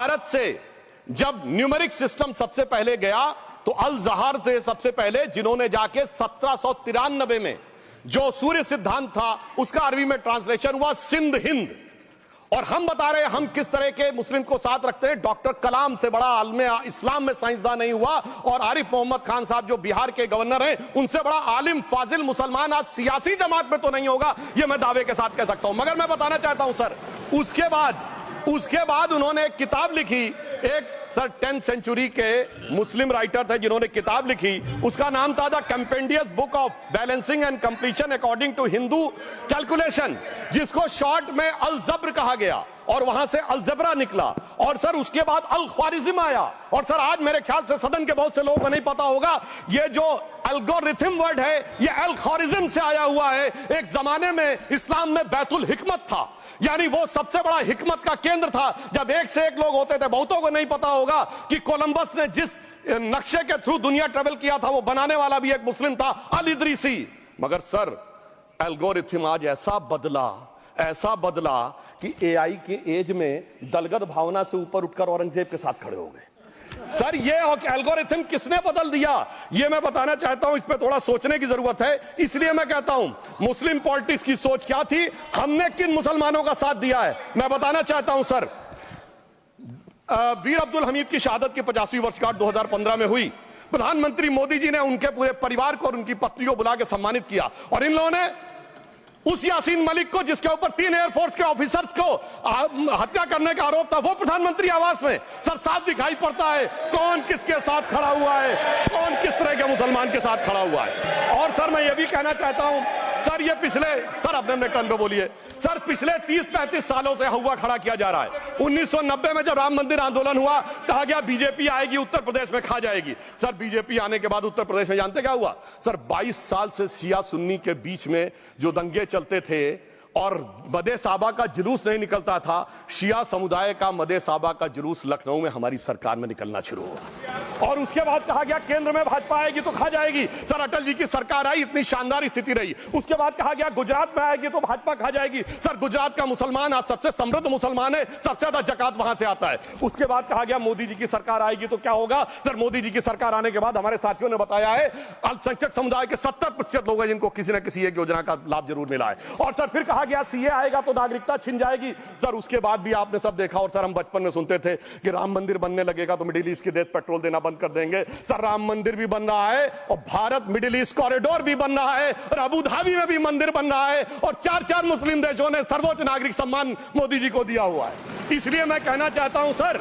भारत से जब numeric system सबसे पहले गया तो अल जहार थे सबसे पहले, जिन्होंने जाके 1793 में जो सूर्य सिद्धांत था उसका अरबी में ट्रांसलेशन हुआ सिंध हिंद। और हम बता रहे हैं हम किस तरह के मुस्लिम को साथ रखते हैं। डॉक्टर कलाम से बड़ा आलिम इस्लाम में साइंसदान नहीं हुआ, और आरिफ मोहम्मद खान साहब जो बिहार के गवर्नर हैं उनसे बड़ा आलिम फाजिल मुसलमान आज सियासी जमात में तो नहीं होगा, यह मैं दावे के साथ कह सकता हूं। मगर मैं बताना चाहता हूं सर, उसके बाद उन्होंने एक किताब लिखी, एक सर 10th सेंचुरी के मुस्लिम राइटर थे जिन्होंने किताब लिखी, उसका नाम था the compendious book of balancing and completion according to Hindu calculation, जिसको शॉर्ट में अल जब्र कहा गया और वहां से अलजबरा निकला। और सर उसके बाद अल ख्वारिज्म आया। और सर आज मेरे ख्याल से सदन के बहुत से लोगों को नहीं पता होगा, ये जो एल्गोरिथम वर्ड है ये अल ख्वारिज्म से आया हुआ है। एक जमाने में इस्लाम में बैतुल हिकमत था, यानी वो सबसे बड़ा हिकमत का केंद्र था। जब एक से एक लोग होते थे, बहुतों को नहीं पता होगा कि कोलंबस ने जिस नक्शे के थ्रू दुनिया ट्रेवल किया था वो बनाने वाला भी एक मुस्लिम था, अल इदरीसी। मगर सर एल्गोरिथम आज ऐसा बदला कि एआई के एज में दलगत भावना से ऊपर उठकर औरंगजेब के साथ खड़े हो गए। सर ये एल्गोरिथम किसने बदल दिया, ये मैं बताना चाहता हूं। इस पे थोड़ा सोचने की जरूरत है। इसलिए मैं कहता हूं मुस्लिम पॉलिटिक्स की सोच क्या थी, हमने किन मुसलमानों का साथ दिया है, मैं बताना चाहता हूं सर। वीर अब्दुल हमीद की शहादत की 50वीं वर्षगांठ 2015 में हुई। प्रधानमंत्री मोदी जी ने उनके पूरे परिवार को और उनकी पत्नी को बुला के सम्मानित किया, और इन लोगों ने उस यासीन मलिक को, जिसके ऊपर 3 एयरफोर्स के ऑफिसर्स को हत्या करने का आरोप था, वो प्रधानमंत्री आवास में सर साफ दिखाई पड़ता है कौन किसके साथ खड़ा हुआ है, कौन किस तरह के मुसलमान के साथ खड़ा हुआ है। और सर मैं ये भी कहना चाहता हूं सर, ये सर अपने टर्न पे बोलिए सर, पिछले 30-35 सालों से हुआ खड़ा किया जा रहा है। 1990 में जब राम मंदिर आंदोलन हुआ, कहा गया बीजेपी आएगी उत्तर प्रदेश में खा जाएगी। सर बीजेपी आने के बाद उत्तर प्रदेश में जानते क्या हुआ सर, 22 साल से शिया सुन्नी के बीच में जो दंगे चलते थे और मदे साहबा का जुलूस नहीं निकलता था, शिया समुदाय का मदे साहबा का जुलूस लखनऊ में हमारी सरकार में निकलना शुरू हुआ। और उसके बाद कहा गया केंद्र में भाजपा आएगी तो खा जाएगी। सर अटल जी की सरकार आई, इतनी शानदार स्थिति रही। उसके बाद कहा गया गुजरात में आएगी तो भाजपा खा जाएगी। सर गुजरात का मुसलमान आज सबसे समृद्ध मुसलमान है, सबसे ज्यादा जकात वहां से आता है। उसके बाद कहा गया मोदी जी की सरकार आएगी तो क्या होगा। सर मोदी जी की सरकार आने के बाद हमारे साथियों ने बताया है अल्पसंख्यक समुदाय के 70% लोग हैं जिनको किसी न किसी एक योजना का लाभ जरूर मिला है। और सर फिर कहा गया सीए आएगा तो नागरिकता छिन जाएगी। सर उसके बाद भी आपने सब देखा, और सर हम बचपन में सुनते थे कि राम मंदिर बनने लगेगा तो मिडिल ईस्ट के देश पेट्रोल देना बंद कर देंगे। सर राम मंदिर भी बन रहा है, और भारत मिडिल ईस्ट कॉरिडोर भी बन रहा है, और अबू धाबी में भी मंदिर बन रहा है, और 4 मुस्लिम देशों ने सर्वोच्च नागरिक सम्मान मोदी जी को दिया हुआ है। इसलिए मैं कहना चाहता हूं सर,